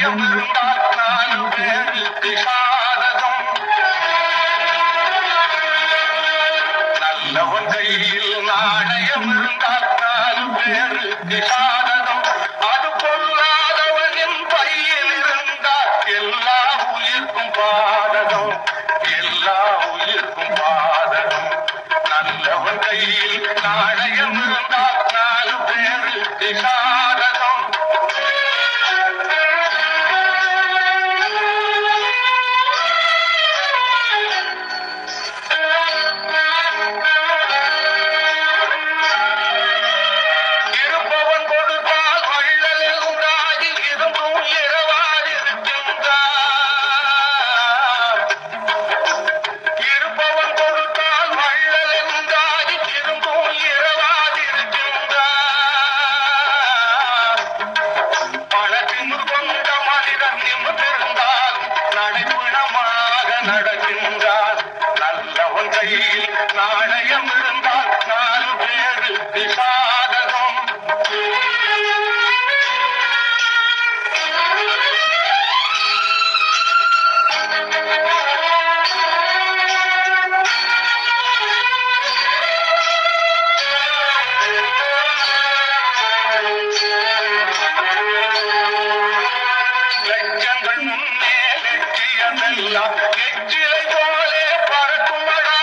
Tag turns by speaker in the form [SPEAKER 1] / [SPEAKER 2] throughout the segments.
[SPEAKER 1] நாணயம் இருந்தால் 4 பேருக்கு சாதகம். நல்லவன் கையில் நாணயம் இருந்தால் 4 பேருக்கு சாதகம். அது பொல்லாதவனின் பையில் இருந்தால் எல்லா உயிர்க்கும் பாதகம், எல்லா உயிர்க்கும் பாதகம். நல்லவன் கையில் நாணயம் இருந்தால் 4 பேருக்கு சாதகம். இருப்பவன் கொடுத்தால் வள்ளல் என்றாகி இருந்தும் இரவாதிருக்கின்றார். இருப்பவன் கொடுத்தால் வள்ளல் என்றாகி இருந்தும் இரவாதிருக்கின்றார். பணத்தின் கொண்ட மனிதன் நிமிர்ந்திருந்தாலும் நடைப்பிணமாக நடக்கின்றார். நல்லவன் கையில் நாணயம் இருந்தால் 4 பேருக்கு சாதகம். லட்சங்கள் முன்னே லட்சியமெல்லாம் எச்சிலை போலே பறக்குமடா.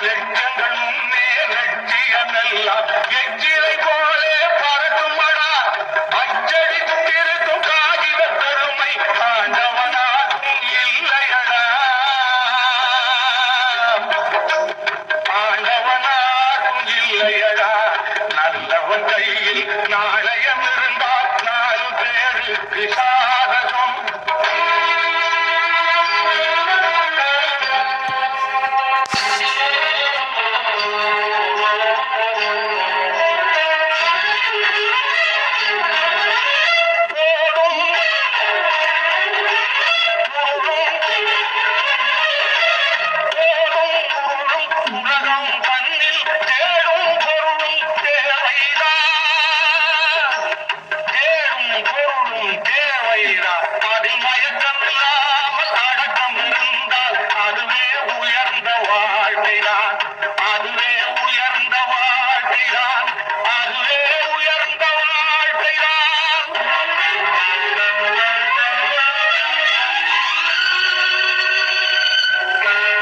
[SPEAKER 1] லட்சங்கள் முன்னே லட்சியமெல்லாம் எச்சிலை போலே பறக்குமடா. அச்சடித்திருக்கும் காகித பெருமை ஆண்டவனாக்கும் இல்லையடா, ஆண்டவனாக்கும் இல்லையடா. நல்லவன் கையில்